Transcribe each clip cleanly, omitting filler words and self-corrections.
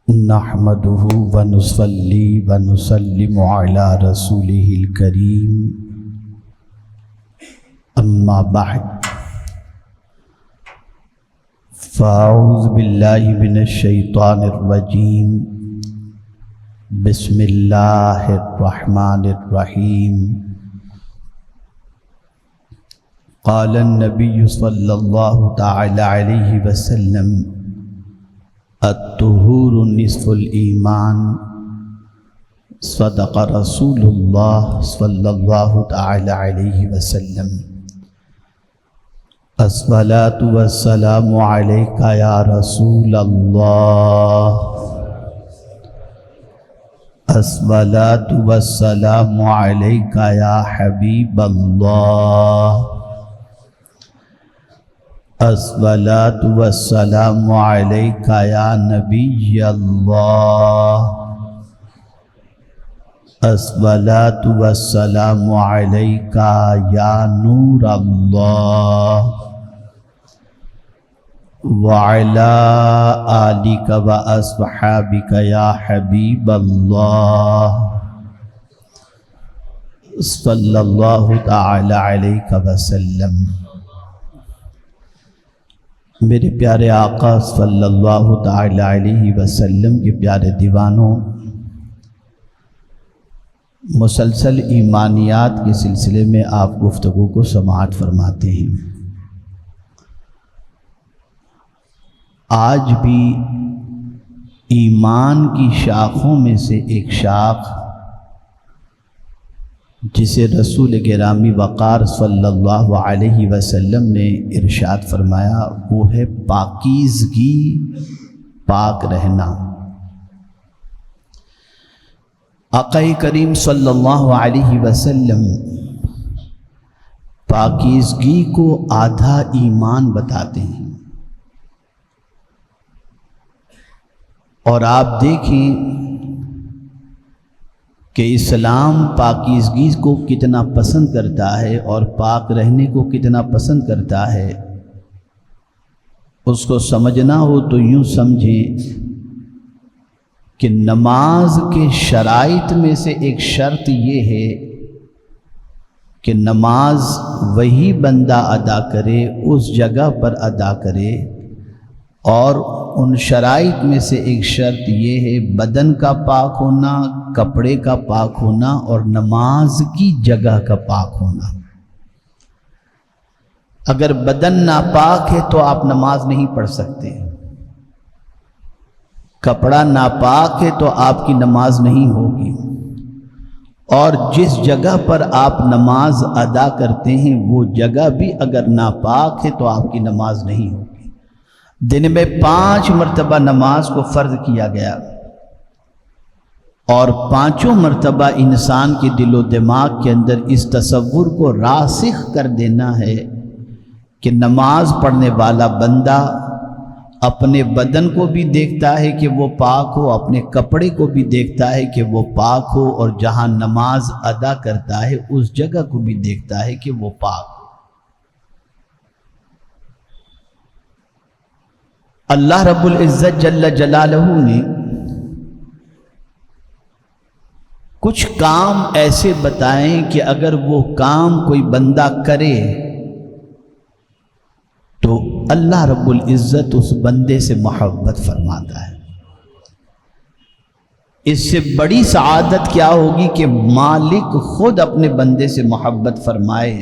نحمده ونصلي ونسلم على رسوله الكريم اما بعد فاعوذ بالله من الشيطان الرجيم بسم الله الرحمن الرحيم قال النبي صلى الله تعالى عليه وسلم الطهور نصف الایمان صدق رسول اللہ صلی اللہ تعالی علیہ وسلم الصلاة والسلام علیک یا رسول اللہ الصلاة والسلام علیک یا حبیب اللہ الصلاة والسلام علیک یا نبی اللہ الصلاة والسلام علیک یا نور اللہ وعلی آلک واصحابک یا حبیب اللہ صلی اللہ تعالی علیہ وسلم۔ میرے پیارے آقا صلی اللہ تعالی علیہ وسلم کے پیارے دیوانوں، مسلسل ایمانیات کے سلسلے میں آپ گفتگو کو سماعت فرماتے ہیں۔ آج بھی ایمان کی شاخوں میں سے ایک شاخ جسے رسول گرامی وقار صلی اللہ علیہ وسلم نے ارشاد فرمایا وہ ہے پاکیزگی، پاک رہنا۔ آقا کریم صلی اللہ علیہ وسلم پاکیزگی کو آدھا ایمان بتاتے ہیں، اور آپ دیکھیں کہ اسلام پاکیزگی کو کتنا پسند کرتا ہے اور پاک رہنے کو کتنا پسند کرتا ہے۔ اس کو سمجھنا ہو تو یوں سمجھیں کہ نماز کے شرائط میں سے ایک شرط یہ ہے کہ نماز وہی بندہ ادا کرے، اس جگہ پر ادا کرے، اور ان شرائط میں سے ایک شرط یہ ہے بدن کا پاک ہونا، کپڑے کا پاک ہونا، اور نماز کی جگہ کا پاک ہونا۔ اگر بدن ناپاک ہے تو آپ نماز نہیں پڑھ سکتے، کپڑا ناپاک ہے تو آپ کی نماز نہیں ہوگی، اور جس جگہ پر آپ نماز ادا کرتے ہیں وہ جگہ بھی اگر ناپاک ہے تو آپ کی نماز نہیں ہوگی۔ دن میں 5 مرتبہ نماز کو فرض کیا گیا، اور 5 مرتبہ انسان کے دل و دماغ کے اندر اس تصور کو راسخ کر دینا ہے کہ نماز پڑھنے والا بندہ اپنے بدن کو بھی دیکھتا ہے کہ وہ پاک ہو، اپنے کپڑے کو بھی دیکھتا ہے کہ وہ پاک ہو، اور جہاں نماز ادا کرتا ہے اس جگہ کو بھی دیکھتا ہے کہ وہ پاک ہو۔ اللہ رب العزت جل جلالہ نے کچھ کام ایسے بتائیں کہ اگر وہ کام کوئی بندہ کرے تو اللہ رب العزت اس بندے سے محبت فرماتا ہے۔ اس سے بڑی سعادت کیا ہوگی کہ مالک خود اپنے بندے سے محبت فرمائے،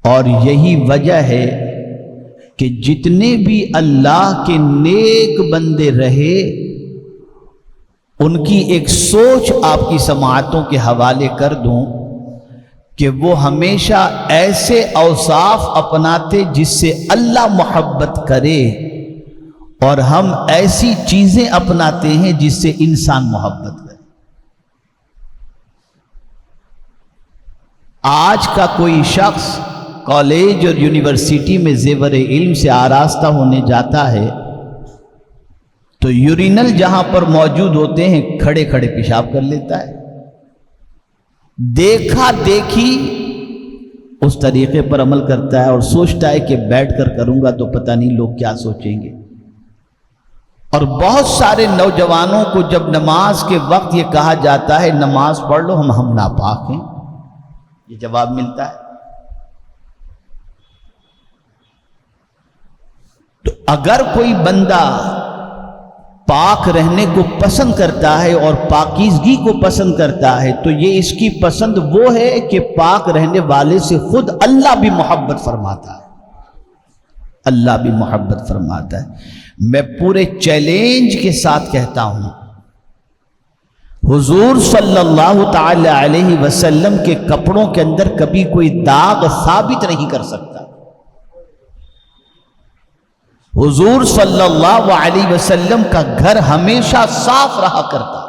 اور یہی وجہ ہے کہ جتنے بھی اللہ کے نیک بندے رہے ان کی ایک سوچ آپ کی سماعتوں کے حوالے کر دوں کہ وہ ہمیشہ ایسے اوصاف اپناتے جس سے اللہ محبت کرے، اور ہم ایسی چیزیں اپناتے ہیں جس سے انسان محبت کرے۔ آج کا کوئی شخص کالج اور یونیورسٹی میں زیور علم سے آراستہ ہونے جاتا ہے تو یورینل جہاں پر موجود ہوتے ہیں کھڑے کھڑے پیشاب کر لیتا ہے، دیکھا دیکھی اس طریقے پر عمل کرتا ہے اور سوچتا ہے کہ بیٹھ کر کروں گا تو پتہ نہیں لوگ کیا سوچیں گے۔ اور بہت سارے نوجوانوں کو جب نماز کے وقت یہ کہا جاتا ہے نماز پڑھ لو، ہم ناپاک ہیں، یہ جواب ملتا ہے۔ تو اگر کوئی بندہ پاک رہنے کو پسند کرتا ہے اور پاکیزگی کو پسند کرتا ہے تو یہ اس کی پسند وہ ہے کہ پاک رہنے والے سے خود اللہ بھی محبت فرماتا ہے، اللہ بھی محبت فرماتا ہے۔ میں پورے چیلنج کے ساتھ کہتا ہوں، حضور صلی اللہ تعالی علیہ وسلم کے کپڑوں کے اندر کبھی کوئی داغ ثابت نہیں کر سکتا۔ حضور صلی اللہ علیہ وسلم کا گھر ہمیشہ صاف رہا کرتا،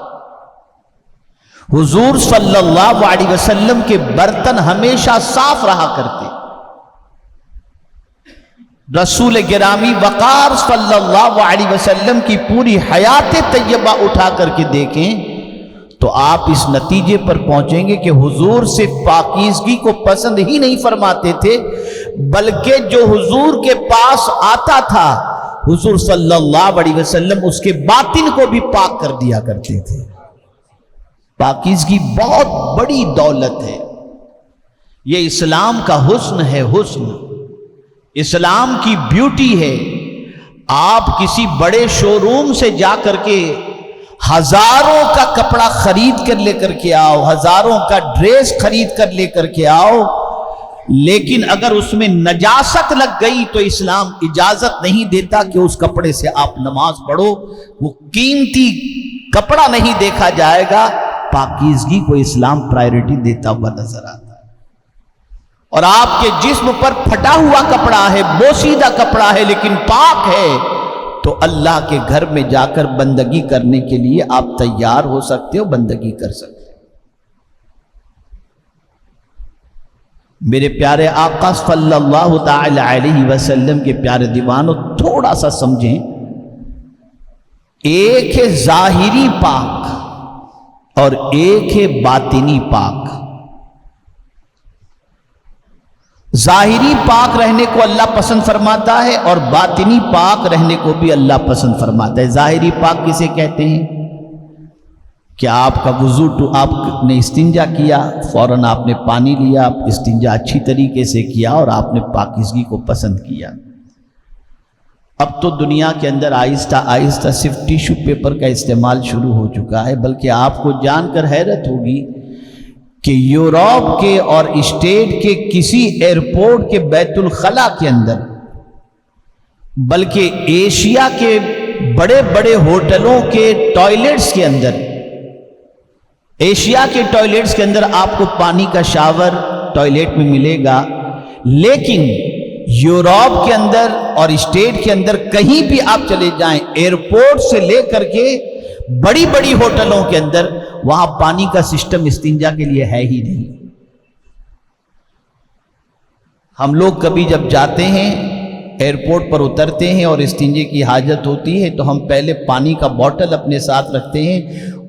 حضور صلی اللہ علیہ وسلم کے برتن ہمیشہ صاف رہا کرتے۔ رسول گرامی وقار صلی اللہ علیہ وسلم کی پوری حیات طیبہ اٹھا کر کے دیکھیں تو آپ اس نتیجے پر پہنچیں گے کہ حضور صرف پاکیزگی کو پسند ہی نہیں فرماتے تھے، بلکہ جو حضور کے پاس آتا تھا حضور صلی اللہ علیہ وسلم اس کے باطن کو بھی پاک کر دیا کرتے تھے۔ پاکیزگی بہت بڑی دولت ہے، یہ اسلام کا حسن ہے، حسن اسلام کی بیوٹی ہے۔ آپ کسی بڑے شو روم سے جا کر کے ہزاروں کا کپڑا خرید کر لے کر کے آؤ، ہزاروں کا ڈریس خرید کر لے کر کے آؤ، لیکن اگر اس میں نجاست لگ گئی تو اسلام اجازت نہیں دیتا کہ اس کپڑے سے آپ نماز پڑھو، وہ قیمتی کپڑا نہیں دیکھا جائے گا۔ پاکیزگی کو اسلام پرائیورٹی دیتا ہوا نظر آتا ہے۔ اور آپ کے جسم پر پھٹا ہوا کپڑا ہے، بوسیدہ کپڑا ہے، لیکن پاک ہے، تو اللہ کے گھر میں جا کر بندگی کرنے کے لیے آپ تیار ہو سکتے ہو، بندگی کر سکتے ہو۔ میرے پیارے آقا صلی اللہ تعالی علیہ وسلم کے پیارے دیوانوں، تھوڑا سا سمجھیں، ایک ہے ظاہری پاک اور ایک ہے باطنی پاک۔ ظاہری پاک رہنے کو اللہ پسند فرماتا ہے اور باطنی پاک رہنے کو بھی اللہ پسند فرماتا ہے۔ ظاہری پاک کسے کہتے ہیں؟ کہ آپ کا وضو، آپ نے استنجا کیا، فوراً آپ نے پانی لیا، استنجا اچھی طریقے سے کیا اور آپ نے پاکیزگی کو پسند کیا۔ اب تو دنیا کے اندر آہستہ آہستہ صرف ٹیشو پیپر کا استعمال شروع ہو چکا ہے، بلکہ آپ کو جان کر حیرت ہوگی کہ یورپ کے اور اسٹیٹ کے کسی ایئرپورٹ کے بیت الخلاء کے اندر، بلکہ ایشیا کے بڑے بڑے ہوٹلوں کے ٹوائلٹس کے اندر، ایشیا کے ٹوائلٹس کے اندر آپ کو پانی کا شاور ٹوائلٹ میں ملے گا، لیکن یورپ کے اندر اور اسٹیٹ کے اندر کہیں بھی آپ چلے جائیں، ایئرپورٹ سے لے کر کے بڑی بڑی ہوٹلوں کے اندر، وہاں پانی کا سسٹم استنجا کے لیے ہے ہی نہیں۔ ہم لوگ کبھی جب جاتے ہیں، ایئرپورٹ پر اترتے ہیں اور استنجے کی حاجت ہوتی ہے تو ہم پہلے پانی کا بوٹل اپنے ساتھ رکھتے ہیں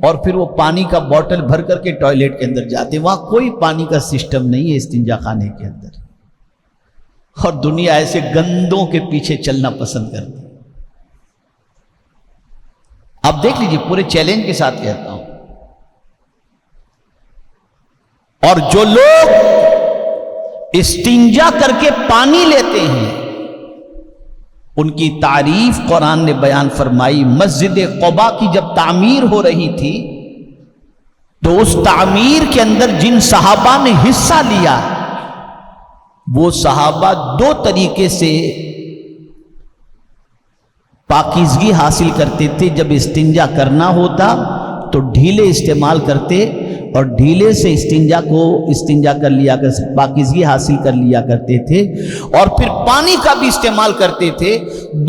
اور پھر وہ پانی کا بوٹل بھر کر کے ٹوائلٹ کے اندر جاتے ہیں۔ وہاں کوئی پانی کا سسٹم نہیں ہے استنجا خانے کے اندر، اور دنیا ایسے گندوں کے پیچھے چلنا پسند کرتی ہے۔ آپ دیکھ لیجئے، پورے چیلنج کے ساتھ کہتا ہوں، اور جو لوگ استنجا کر کے پانی لیتے ہیں ان کی تعریف قرآن نے بیان فرمائی۔ مسجد قباء کی جب تعمیر ہو رہی تھی تو اس تعمیر کے اندر جن صحابہ نے حصہ لیا وہ صحابہ دو طریقے سے پاکیزگی حاصل کرتے تھے۔ جب استنجا کرنا ہوتا تو ڈھیلے استعمال کرتے اور ڈھیلے سے استنجا کر لیا کر پاکیزگی حاصل کر لیا کرتے تھے، اور پھر پانی کا بھی استعمال کرتے تھے۔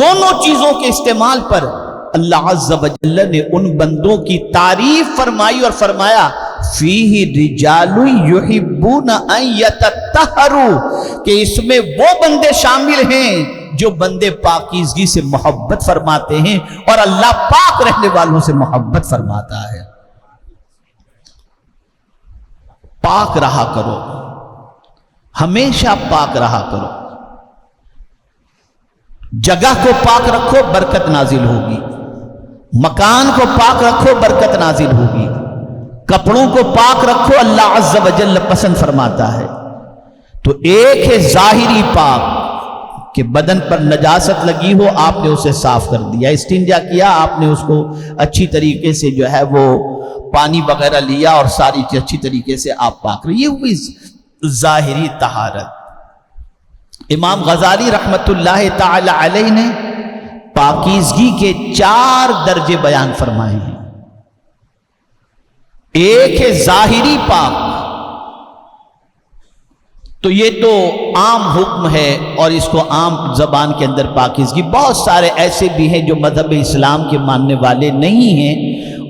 دونوں چیزوں کے استعمال پر اللہ عز و جل نے ان بندوں کی تعریف فرمائی اور فرمایا فیہ رجال یحبون ان یتطہروا، کہ اس میں وہ بندے شامل ہیں جو بندے پاکیزگی سے محبت فرماتے ہیں، اور اللہ پاک رہنے والوں سے محبت فرماتا ہے۔ پاک رہا کرو، ہمیشہ پاک رہا کرو، جگہ کو پاک رکھو، برکت نازل ہوگی۔ مکان کو پاک رکھو برکت نازل ہوگی، کپڑوں کو پاک رکھو اللہ عز و جل پسند فرماتا ہے۔ تو ایک ہے ظاہری پاک کہ بدن پر نجاست لگی ہو آپ نے اسے صاف کر دیا، استنجا کیا آپ نے اس کو اچھی طریقے سے جو ہے وہ پانی وغیرہ لیا اور ساری چیز اچھی طریقے سے آپ پاک رہی، یہ ہوئی ظاہری طہارت۔ امام غزالی رحمت اللہ تعالی علیہ نے پاکیزگی کے 4 درجے بیان فرمائے ہیں۔ ایک ہے ظاہری پاک، تو یہ تو عام حکم ہے اور اس کو عام زبان کے اندر پاکیزگی، بہت سارے ایسے بھی ہیں جو مذہب اسلام کے ماننے والے نہیں ہیں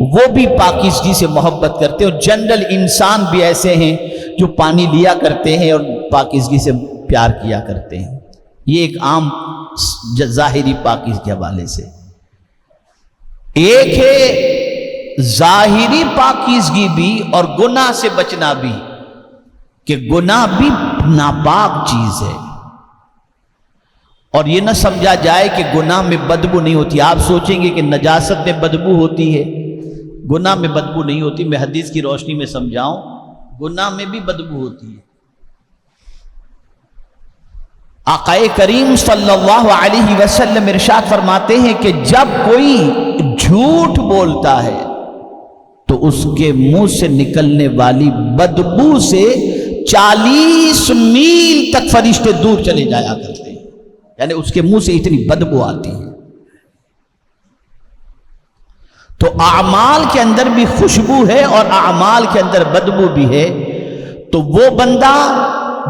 وہ بھی پاکیزگی سے محبت کرتے ہیں، اور جنرل انسان بھی ایسے ہیں جو پانی لیا کرتے ہیں اور پاکیزگی سے پیار کیا کرتے ہیں۔ یہ ایک عام ظاہری پاکیزگی کے حوالے سے۔ ایک ہے ظاہری پاکیزگی بھی اور گناہ سے بچنا بھی، کہ گناہ بھی ناپاک چیز ہے، اور یہ نہ سمجھا جائے کہ گناہ میں بدبو نہیں ہوتی۔ آپ سوچیں گے کہ نجاست میں بدبو ہوتی ہے، گناہ میں بدبو نہیں ہوتی۔ میں حدیث کی روشنی میں سمجھاؤں، گناہ میں بھی بدبو ہوتی ہے۔ آقا کریم صلی اللہ علیہ وسلم ارشاد فرماتے ہیں کہ جب کوئی جھوٹ بولتا ہے تو اس کے منہ سے نکلنے والی بدبو سے 40 میل تک فرشتے دور چلے جایا کرتے ہیں، یعنی اس کے منہ سے اتنی بدبو آتی ہے۔ تو اعمال کے اندر بھی خوشبو ہے اور اعمال کے اندر بدبو بھی ہے، تو وہ بندہ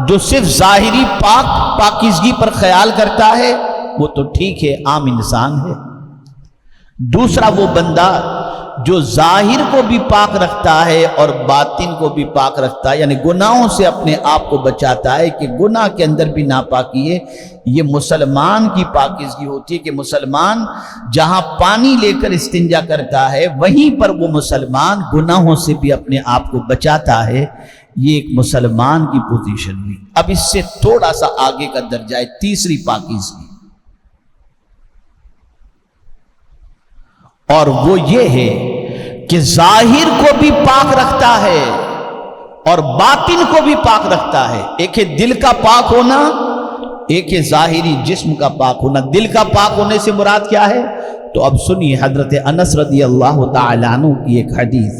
جو صرف ظاہری پاکیزگی پر خیال کرتا ہے وہ تو ٹھیک ہے، عام انسان ہے۔ دوسرا وہ بندہ جو ظاہر کو بھی پاک رکھتا ہے اور باطن کو بھی پاک رکھتا ہے، یعنی گناہوں سے اپنے آپ کو بچاتا ہے کہ گناہ کے اندر بھی ناپاکی ہے، یہ مسلمان کی پاکیزگی ہوتی ہے کہ مسلمان جہاں پانی لے کر استنجا کرتا ہے وہیں پر وہ مسلمان گناہوں سے بھی اپنے آپ کو بچاتا ہے۔ یہ ایک مسلمان کی پوزیشن ہوئی۔ اب اس سے تھوڑا سا آگے کا درجہ ہے تیسری پاکیزگی، اور وہ یہ ہے کہ ظاہر کو بھی پاک رکھتا ہے اور باطن کو بھی پاک رکھتا ہے۔ ایک ہے دل کا پاک ہونا، ایک ہے ظاہری جسم کا پاک ہونا۔ دل کا پاک ہونے سے مراد کیا ہے؟ تو اب سنیے حضرت انس رضی اللہ تعالیٰ عنہ کی ایک حدیث۔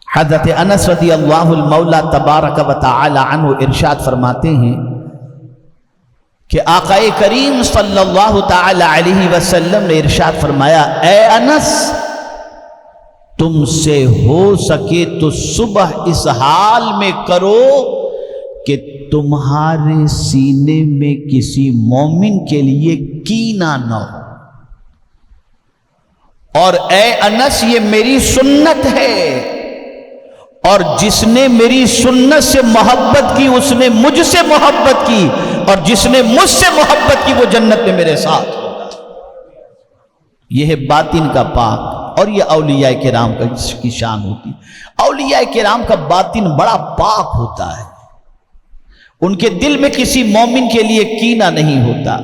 حضرت انس رضی اللہ المولا تبارک و تعالی عنہ ارشاد فرماتے ہیں کہ آقا کریم صلی اللہ تعالی علیہ وسلم نے ارشاد فرمایا، اے انس تم سے ہو سکے تو صبح اس حال میں کرو کہ تمہارے سینے میں کسی مومن کے لیے کینہ نہ ہو، اور اے انس یہ میری سنت ہے، اور جس نے میری سنت سے محبت کی اس نے مجھ سے محبت کی، اور جس نے مجھ سے محبت کی وہ جنت میں میرے ساتھ ہوگا۔ یہ ہے باطن کا پاک، اور یہ اولیاء کرام کی شان ہوتی ہے۔ اولیاء کرام کا باطن بڑا پاک ہوتا ہے، ان کے دل میں کسی مومن کے لیے کینہ نہیں ہوتا،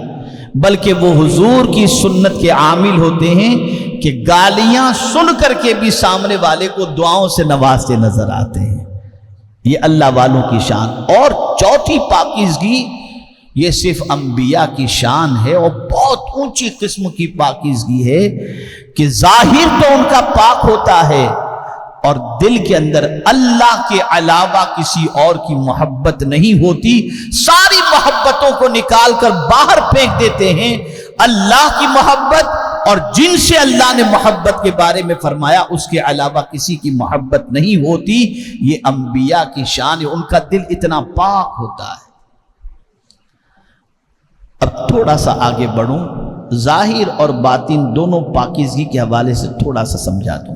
بلکہ وہ حضور کی سنت کے عامل ہوتے ہیں کہ گالیاں سن کر کے بھی سامنے والے کو دعاؤں سے نوازتے نظر آتے ہیں۔ یہ اللہ والوں کی شان۔ اور چوتھی پاکیزگی یہ صرف انبیاء کی شان ہے، اور بہت اونچی قسم کی پاکیزگی ہے کہ ظاہر تو ان کا پاک ہوتا ہے اور دل کے اندر اللہ کے علاوہ کسی اور کی محبت نہیں ہوتی۔ ساری محبتوں کو نکال کر باہر پھینک دیتے ہیں، اللہ کی محبت اور جن سے اللہ نے محبت کے بارے میں فرمایا اس کے علاوہ کسی کی محبت نہیں ہوتی۔ یہ انبیاء کی شان ہے، ان کا دل اتنا پاک ہوتا ہے۔ اب تھوڑا سا آگے بڑھوں، ظاہر اور باطن دونوں پاکیزگی کے حوالے سے تھوڑا سا سمجھا دوں،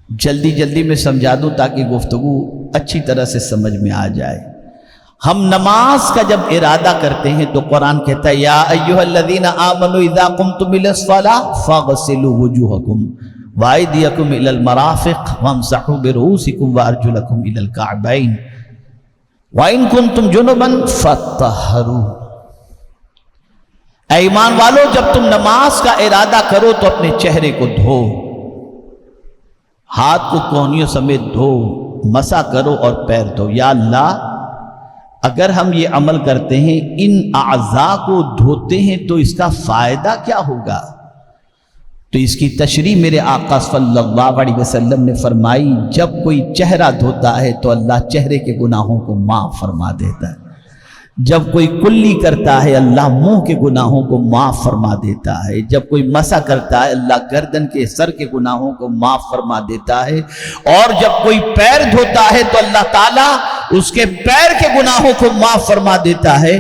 جلدی میں سمجھا دوں تاکہ گفتگو اچھی طرح سے سمجھ میں آ جائے۔ ہم نماز کا جب ارادہ کرتے ہیں تو قرآن کہتا ہے یا ایھا الذین آمنوا اذا قمتم الی الصلاۃ فاغسلوا وجوہکم وایدیکم الی المرافق وامسحوا برؤوسکم وارجلکم الی الکعبین وان کنتم جنبا فطہروا۔ اے ایمان والو جب تم نماز کا ارادہ کرو تو اپنے چہرے کو دھو، ہاتھ کو کوہنیوں سمیت دھو، مسح کرو اور پیر دھو۔ یا اللہ اگر ہم یہ عمل کرتے ہیں، ان اعضاء کو دھوتے ہیں تو اس کا فائدہ کیا ہوگا؟ تو اس کی تشریح میرے آقا صلی اللہ علیہ وسلم نے فرمائی، جب کوئی چہرہ دھوتا ہے تو اللہ چہرے کے گناہوں کو معاف فرما دیتا ہے، جب کوئی کلی کرتا ہے اللہ منہ کے گناہوں کو معاف فرما دیتا ہے، جب کوئی مسح کرتا ہے اللہ گردن کے سر کے گناہوں کو معاف فرما دیتا ہے، اور جب کوئی پیر دھوتا ہے تو اللہ تعالیٰ اس کے پیر کے گناہوں کو معاف فرما دیتا ہے،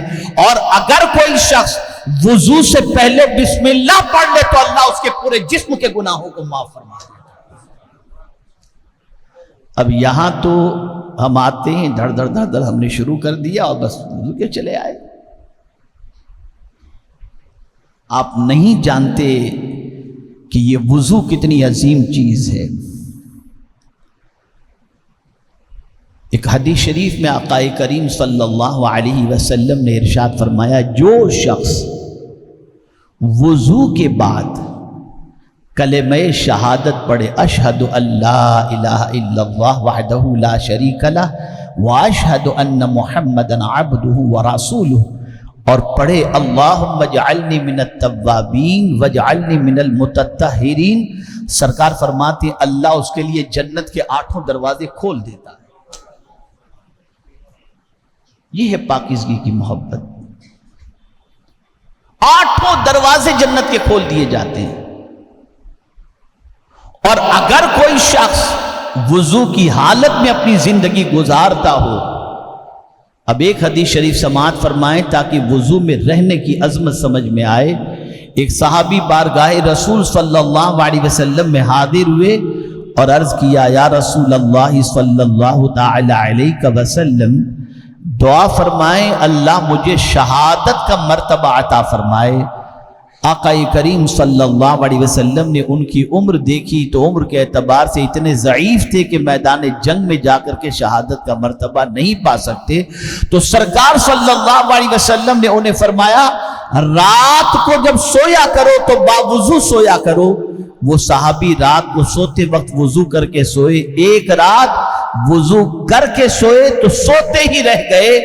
اور اگر کوئی شخص وضو سے پہلے بسم اللہ پڑھ لے تو اللہ اس کے پورے جسم کے گناہوں کو معاف فرما دیتا ہے۔ اب یہاں تو ہم آتے ہیں دھڑ دھڑ دھڑ دھڑ ہم نے شروع کر دیا اور بس وضو کے چلے آئے۔ آپ نہیں جانتے کہ یہ وضو کتنی عظیم چیز ہے۔ ایک حدیث شریف میں آقا کریم صلی اللہ علیہ وسلم نے ارشاد فرمایا، جو شخص وضو کے بعد کلمہ شہادت پڑھے، اشہد ان لا الہ الا اللہ وحدہ لا شریک لہ واشہد ان محمدا عبدہ ورسولہ، اور پڑھے اللہم اجعلنی من التوابین واجعلنی من المتطہرین، سرکار فرماتے ہیں اللہ اس کے لیے جنت کے 8 دروازے کھول دیتا ہے۔ یہ ہے پاکیزگی کی محبت، 8 دروازے جنت کے کھول دیے جاتے ہیں۔ اور اگر کوئی شخص وضو کی حالت میں اپنی زندگی گزارتا ہو، اب ایک حدیث شریف سماعت فرمائیں تاکہ وضو میں رہنے کی عظمت سمجھ میں آئے۔ ایک صحابی بارگاہ رسول صلی اللہ علیہ وسلم میں حاضر ہوئے اور عرض کیا، یا رسول اللہ صلی اللہ تعالی علیہ وسلم، دعا فرمائیں اللہ مجھے شہادت کا مرتبہ عطا فرمائے۔ آقا کریم صلی اللہ علیہ وسلم نے ان کی عمر دیکھی تو عمر کے اعتبار سے اتنے ضعیف تھے کہ میدان جنگ میں جا کر کے شہادت کا مرتبہ نہیں پا سکتے، تو سرکار صلی اللہ علیہ وسلم نے انہیں فرمایا، رات کو جب سویا کرو تو باوضو سویا کرو۔ وہ صحابی رات کو سوتے وقت وضو کر کے سوئے، ایک رات وضو کر کے سوئے تو سوتے ہی رہ گئے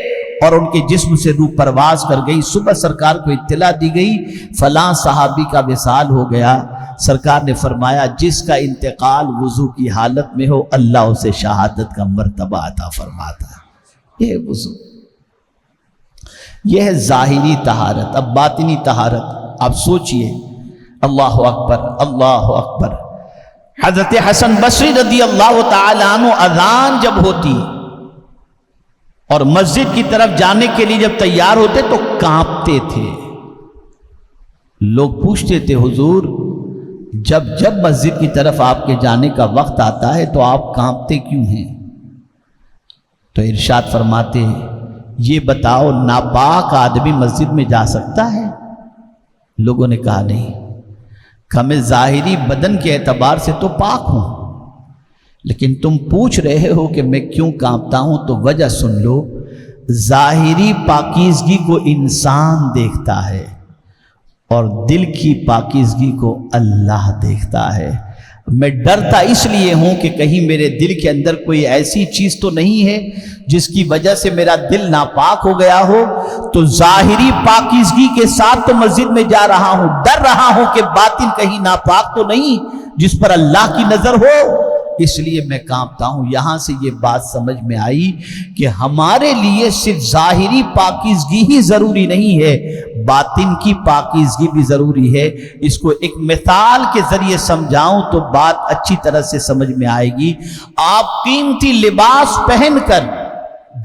اور ان کے جسم سے روح پرواز کر گئی۔ صبح سرکار کو اطلاع دی گئی فلاں صحابی کا وصال ہو گیا۔ سرکار نے فرمایا جس کا انتقال وضو کی حالت میں ہو اللہ اسے شہادت کا مرتبہ عطا فرماتا ہے۔ یہ وضو، یہ ہے ظاہری طہارت۔ اب باطنی طہارت آپ سوچئے، اللہ اکبر اللہ اکبر۔ حضرت حسن بصری رضی اللہ تعالیٰ عنہ اذان جب ہوتی اور مسجد کی طرف جانے کے لیے جب تیار ہوتے تو کانپتے تھے۔ لوگ پوچھتے تھے حضور جب مسجد کی طرف آپ کے جانے کا وقت آتا ہے تو آپ کانپتے کیوں ہیں؟ تو ارشاد فرماتے یہ بتاؤ ناپاک آدمی مسجد میں جا سکتا ہے؟ لوگوں نے کہا نہیں، میں ظاہری بدن کے اعتبار سے تو پاک ہوں، لیکن تم پوچھ رہے ہو کہ میں کیوں کانپتا ہوں تو وجہ سن لو۔ ظاہری پاکیزگی کو انسان دیکھتا ہے اور دل کی پاکیزگی کو اللہ دیکھتا ہے۔ میں ڈرتا اس لیے ہوں کہ کہیں میرے دل کے اندر کوئی ایسی چیز تو نہیں ہے جس کی وجہ سے میرا دل ناپاک ہو گیا ہو، تو ظاہری پاکیزگی کے ساتھ تو مسجد میں جا رہا ہوں، ڈر رہا ہوں کہ باطن کہیں ناپاک تو نہیں جس پر اللہ کی نظر ہو، اس لیے میں کانپتا ہوں۔ یہاں سے یہ بات سمجھ میں آئی کہ ہمارے لیے صرف ظاہری پاکیزگی ہی ضروری نہیں ہے، باطن کی پاکیزگی بھی ضروری ہے۔ اس کو ایک مثال کے ذریعے سمجھاؤں تو بات اچھی طرح سے سمجھ میں آئے گی۔ آپ قیمتی لباس پہن کر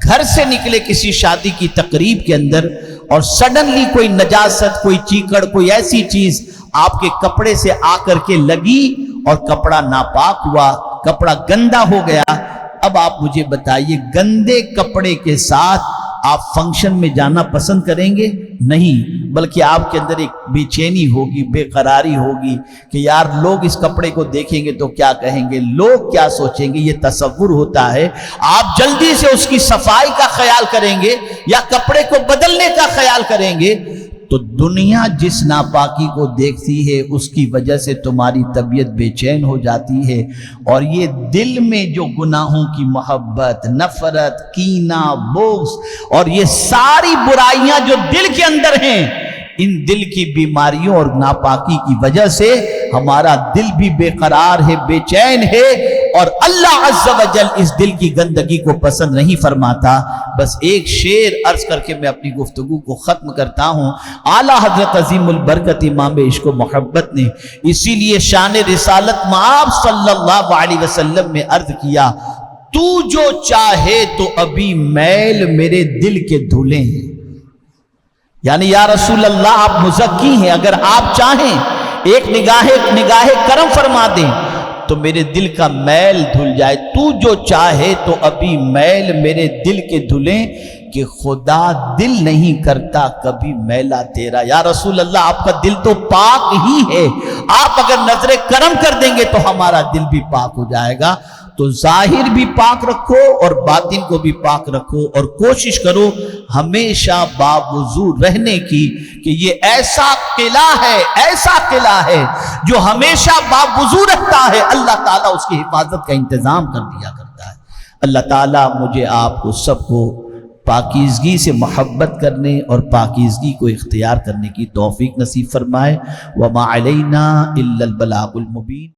گھر سے نکلے کسی شادی کی تقریب کے اندر اور سڈنلی کوئی نجاست، کوئی چیکڑ، کوئی ایسی چیز آپ کے کپڑے سے آ کر کے لگی اور کپڑا ناپاک ہوا، کپڑا گندا ہو گیا۔ اب آپ مجھے بتائیے گندے کپڑے کے ساتھ آپ فنکشن میں جانا پسند کریں گے؟ نہیں، بلکہ آپ کے اندر ایک بے چینی ہوگی، بے قراری ہوگی کہ یار لوگ اس کپڑے کو دیکھیں گے تو کیا کہیں گے، لوگ کیا سوچیں گے، یہ تصور ہوتا ہے۔ آپ جلدی سے اس کی صفائی کا خیال کریں گے یا کپڑے کو بدلنے کا خیال کریں گے؟ تو دنیا جس ناپاکی کو دیکھتی ہے اس کی وجہ سے تمہاری طبیعت بے چین ہو جاتی ہے، اور یہ دل میں جو گناہوں کی محبت، نفرت، کینہ، بغض اور یہ ساری برائیاں جو دل کے اندر ہیں، ان دل کی بیماریوں اور ناپاکی کی وجہ سے ہمارا دل بھی بے قرار ہے، بے چین ہے، اور اللہ عز و جل اس دل کی گندگی کو پسند نہیں فرماتا۔ بس ایک شعر عرض کر کے میں اپنی گفتگو کو ختم کرتا ہوں۔ اعلیٰ حضرت عظیم البرکت امام عشق و محبت نے اسی لیے شان رسالت مآب صلی اللہ علیہ وسلم میں عرض کیا، تو جو چاہے تو ابھی میل میرے دل کے دھلیں ہیں، یعنی یا رسول اللہ آپ مزکی ہیں، اگر آپ چاہیں ایک نگاہ کرم فرما دیں تو میرے دل کا میل دھل جائے۔ تو جو چاہے تو ابھی میل میرے دل کے دھلیں، کہ خدا دل نہیں کرتا کبھی میلا تیرا۔ یا رسول اللہ آپ کا دل تو پاک ہی ہے، آپ اگر نظر کرم کر دیں گے تو ہمارا دل بھی پاک ہو جائے گا۔ تو ظاہر بھی پاک رکھو اور باطن کو بھی پاک رکھو، اور کوشش کرو ہمیشہ باوضو رہنے کی، کہ یہ ایسا قلعہ ہے جو ہمیشہ باوضو رہتا ہے، اللہ تعالیٰ اس کی حفاظت کا انتظام کر دیا کرتا ہے۔ اللہ تعالیٰ مجھے آپ کو سب کو پاکیزگی سے محبت کرنے اور پاکیزگی کو اختیار کرنے کی توفیق نصیب فرمائے۔ وما علینا الا البلاغ المبین۔